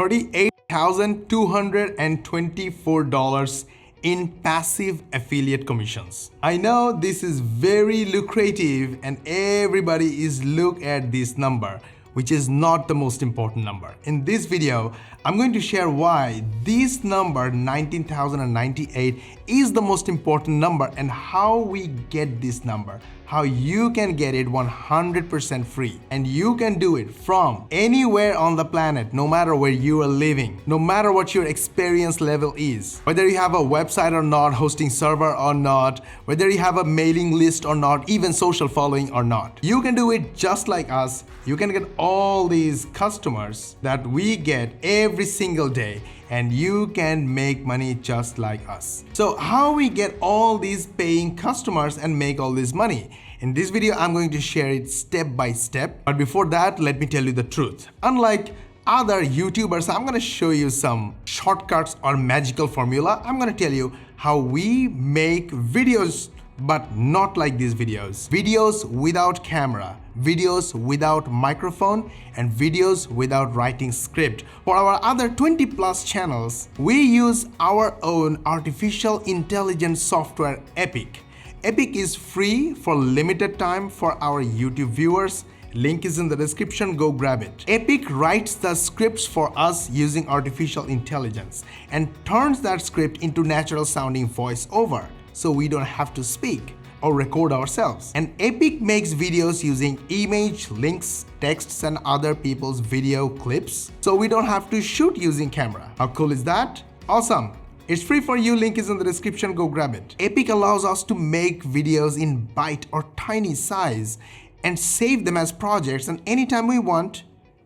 $38,224 in passive affiliate commissions. I know this is very lucrative and everybody is look at this number, which is not the most important number. In this video, I'm going to share why this number 19,098 is the most important number and how we get this number, how you can get it 100% free. And you can do it from anywhere on the planet, no matter where you are living, no matter what your experience level is, whether you have a website or not, hosting server or not, whether you have a mailing list or not, even social following or not. You can do it just like us. You can get all these customers that we get every single day, and you can make money just like us. So how we get all these paying customers and make all this money? In this video, I'm going to share it step by step. But before that, let me tell you the truth. Unlike other YouTubers, I'm gonna show you some shortcuts or magical formula. I'm gonna tell you how we make videos, but not like these videos. Videos without camera, videos without microphone, and videos without writing script. For our other 20 plus channels, we use our own artificial intelligence software, Epic. Epic is free for limited time for our YouTube viewers. Link is in the description, go grab it. Epic writes the scripts for us using artificial intelligence and turns that script into natural sounding voiceover, so we don't have to speak or record ourselves. And Epic makes videos using image, links, texts, and other people's video clips, so we don't have to shoot using camera. How cool is that? Awesome. It's free for you, link is in the description, go grab it. Epic allows us to make videos in bite or tiny size and save them as projects, and anytime we want,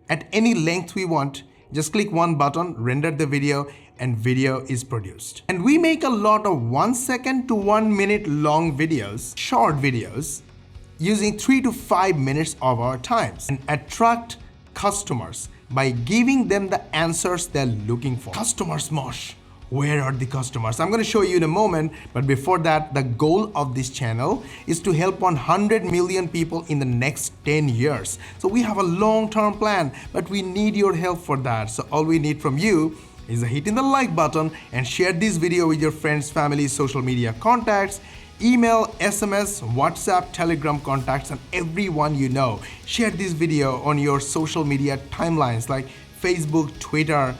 at any length we want, just click one button, render the video, and video is produced. And we make a lot of 1 second to 1 minute long videos, short videos, using 3 to 5 minutes of our times, and attract customers by giving them the answers they're looking for. Customers, Mosh. Where are the customers? I'm going to show you in a moment, but before that, the goal of this channel is to help 100 million people in the next 10 years. So we have a long-term plan, but we need your help for that. So all we need from you is hitting the like button and share this video with your friends, family, social media contacts, email, SMS, WhatsApp, Telegram contacts, and everyone you know. Share this video on your social media timelines like Facebook, Twitter,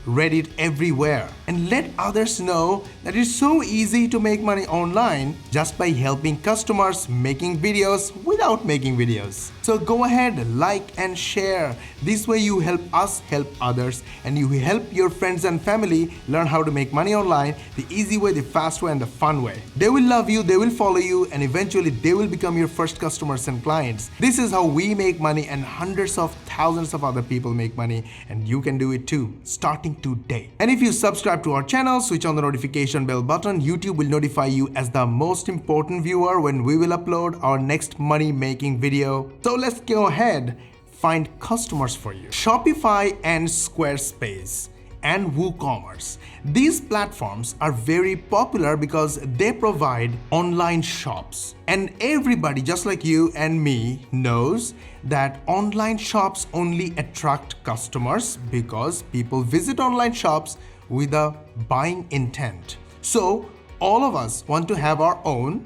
Reddit, everywhere, and let others know that it's so easy to make money online just by helping customers making videos without making videos. So go ahead, like and share. This way you help us help others, and you help your friends and family learn how to make money online the easy way, the fast way, and the fun way. They will love you, they will follow you, and eventually they will become your first customers and clients. This is how we make money, and hundreds of thousands of other people make money, and you can do it too, starting today. And if you subscribe to our channel, switch on the notification bell button, YouTube will notify you as the most important viewer when we will upload our next money making video. So let's go ahead, find customers for you. Shopify and Squarespace and WooCommerce. These platforms are very popular because they provide online shops. And everybody, just like you and me, knows that online shops only attract customers because people visit online shops with a buying intent. So all of us want to have our own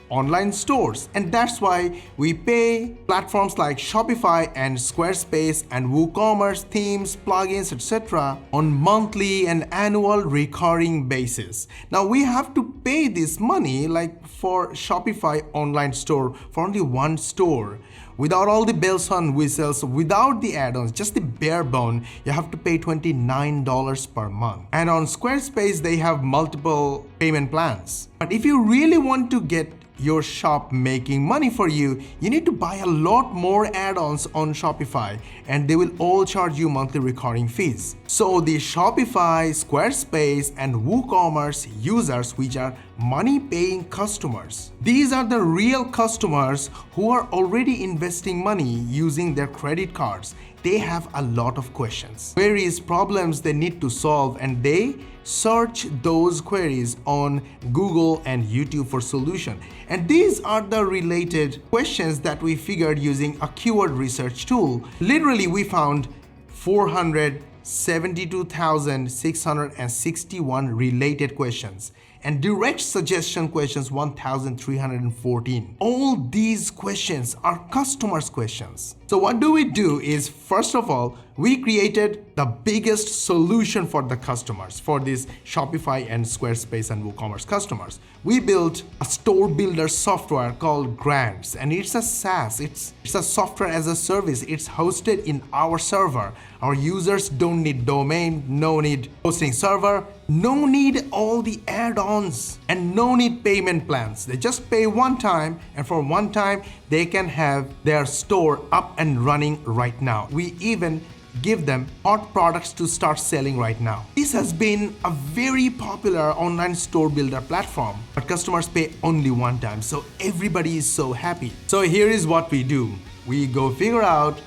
online stores, and that's why we pay platforms like Shopify and Squarespace and WooCommerce themes, plugins, etc. on monthly and annual recurring basis. Now we have to pay this money, like for Shopify online store, for only one store, without all the bells and whistles, without the add-ons, just the bare bone, you have to pay $29 per month. And on Squarespace, they have multiple payment plans. But if you really want to get your shop making money for you, you need to buy a lot more add-ons on Shopify, and they will all charge you monthly recurring fees. So the Shopify, Squarespace, and WooCommerce users, which are money paying customers, these are the real customers who are already investing money using their credit cards. They have a lot of questions, various problems they need to solve, and they search those queries on Google and YouTube for solution. And these are the related questions that we figured using a keyword research tool. Literally, we found 400 72,661 related questions and direct suggestion questions 1,314. All these questions are customers' questions. So what do we do is, first of all, we created the biggest solution for the customers, for these Shopify and Squarespace and WooCommerce customers. We built a store builder software called Grants, and it's a SaaS. It's a software as a service. It's hosted in our server. Our users don't need domain, no need hosting server, no need all the add-ons, and no need payment plans. They just pay one time, and for one time they can have their store up and running right now. We even give them hot products to start selling right now. This has been a very popular online store builder platform, but customers pay only one time, so everybody is so happy. So here is what we do. We go figure out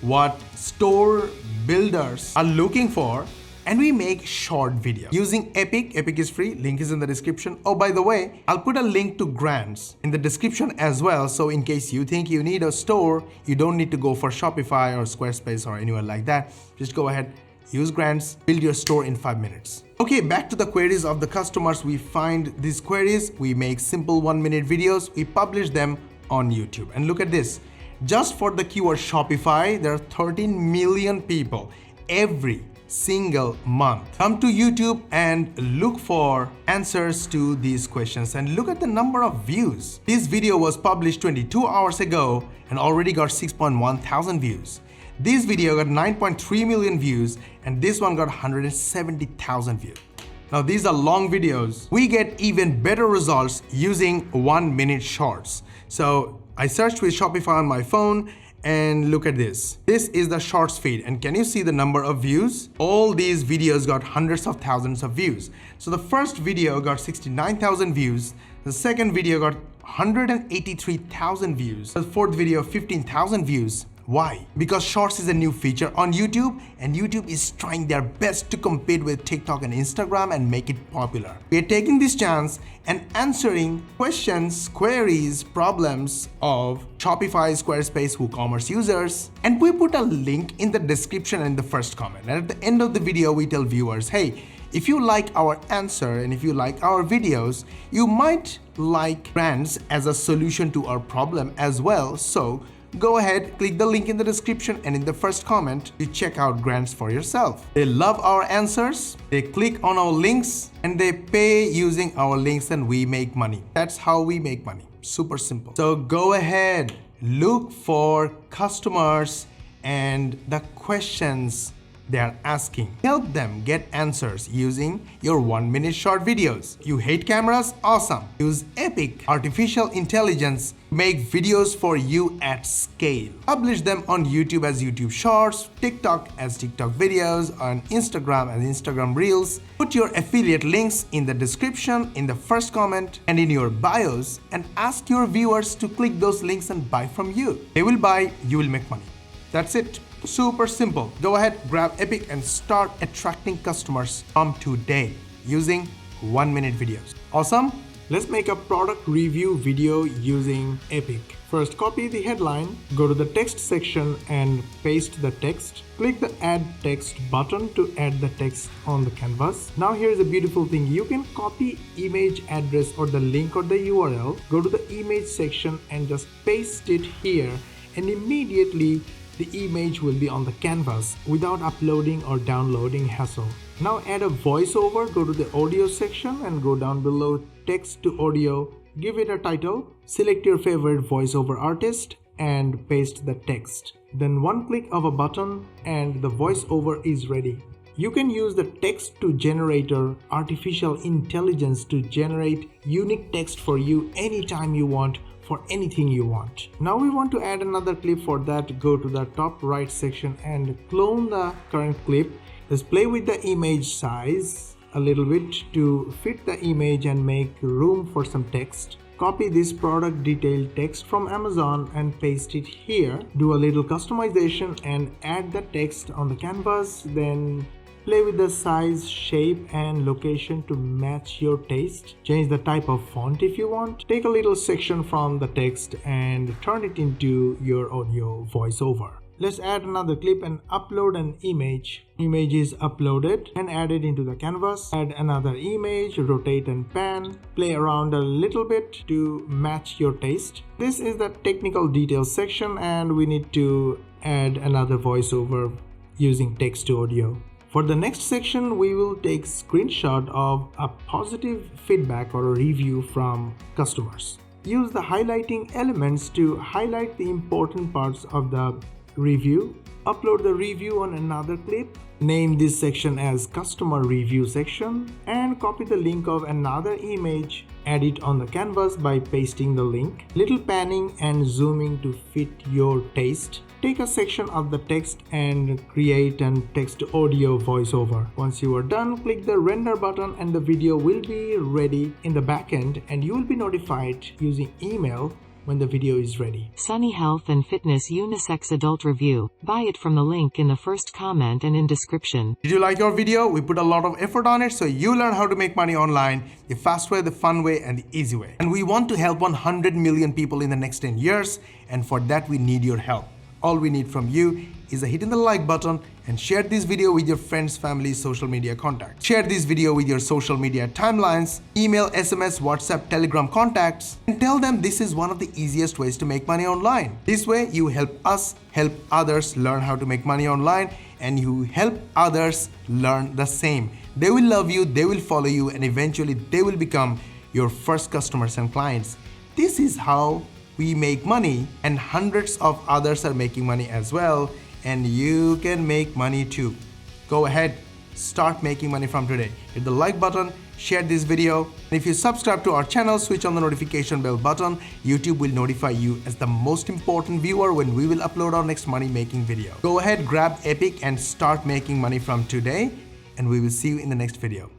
what store builders are looking for, and we make short videos using Epic. Epic is free, link is in the description. Oh, by the way, I'll put a link to Grants in the description as well, so in case you think you need a store, you don't need to go for Shopify or Squarespace or anywhere like that. Just go ahead, use Grants, build your store in 5 minutes. Okay, back to the queries of the customers. We find these queries, we make simple 1-minute videos, we publish them on YouTube. And look at this, just for the keyword Shopify, there are 13 million people every single month come to YouTube and look for answers to these questions, and look at the number of views. This video was published 22 hours ago and already got 6.1 thousand views. This video got 9.3 million views, and this one got 170,000 views. Now these are long videos. We get even better results using 1-minute shorts. So I searched with Shopify on my phone, and look at this. This is the shorts feed, and can you see the number of views? All these videos got hundreds of thousands of views. So the first video got 69,000 views. The second video got 183,000 views. The fourth video, 15,000 views. Why? Because Shorts is a new feature on YouTube, and YouTube is trying their best to compete with TikTok and Instagram and make it popular. We are taking this chance and answering questions, queries, problems of Shopify, Squarespace, WooCommerce users. And we put a link in the description and in the first comment. And at the end of the video, we tell viewers, hey, if you like our answer and if you like our videos, you might like Grants as a solution to our problem as well. So go ahead, click the link in the description and in the first comment to check out Grants for yourself. They love our answers, they click on our links, and they pay using our links, and we make money. That's how we make money. Super simple. So go ahead, look for customers and the questions they are asking. Help them get answers using your 1-minute short videos. You hate cameras? Awesome. Use Epic Artificial Intelligence to make videos for you at scale. Publish them on YouTube as YouTube Shorts, TikTok as TikTok videos, on Instagram as Instagram Reels. Put your affiliate links in the description, in the first comment, and in your bios, and ask your viewers to click those links and buy from you. They will buy, you will make money. That's it. Super simple. Go ahead, grab Epic and start attracting customers from today using 1-minute videos. Awesome? Let's make a product review video using Epic. First, copy the headline, go to the text section and paste the text. Click the add text button to add the text on the canvas. Now here's a beautiful thing. You can copy image address or the link or the URL, go to the image section and just paste it here, and immediately the image will be on the canvas without uploading or downloading hassle. Now add a voiceover, go to the audio section and go down below text to audio, give it a title, select your favorite voiceover artist and paste the text. Then one click of a button and the voiceover is ready. You can use the text to generator, artificial intelligence to generate unique text for you anytime you want, for anything you want. Now we want to add another clip. For that, go to the top right section and clone the current clip. Let's play with the image size a little bit to fit the image and make room for some text. Copy this product detail text from Amazon and paste it here. Do a little customization and add the text on the canvas. Then play with the size, shape and location to match your taste. Change the type of font if you want. Take a little section from the text and turn it into your audio voiceover. Let's add another clip and upload an image. Image is uploaded and added into the canvas. Add another image, rotate and pan, play around a little bit to match your taste. This is the technical details section, and we need to add another voiceover using text to audio. For the next section, we will take screenshot of a positive feedback or a review from customers. Use the highlighting elements to highlight the important parts of the review. Upload the review on another clip. Name this section as customer review section and copy the link of another image. Add it on the canvas by pasting the link. Little panning and zooming to fit your taste. Take a section of the text and create an text audio voiceover. Once you are done, click the render button and the video will be ready in the backend, and you will be notified using email when the video is ready. Sunny Health and Fitness Unisex Adult Review. Buy it from the link in the first comment and in description. Did you like your video? We put a lot of effort on it, so you learn how to make money online the fast way, the fun way, and the easy way. And we want to help 100 million people in the next 10 years, and for that we need your help. All we need from you is a hit in the like button and share this video with your friends, family, social media contacts. Share this video with your social media timelines, email, SMS, WhatsApp, Telegram contacts, and tell them this is one of the easiest ways to make money online. This way you help us help others learn how to make money online, and you help others learn the same. They will love you, they will follow you, and eventually they will become your first customers and clients. This is how we make money, and hundreds of others are making money as well, and you can make money too. Go ahead, start making money from today. Hit the like button, share this video, and if you subscribe to our channel, switch on the notification bell button. YouTube will notify you as the most important viewer when we will upload our next money making video. Go ahead, grab Epic and start making money from today, and we will see you in the next video.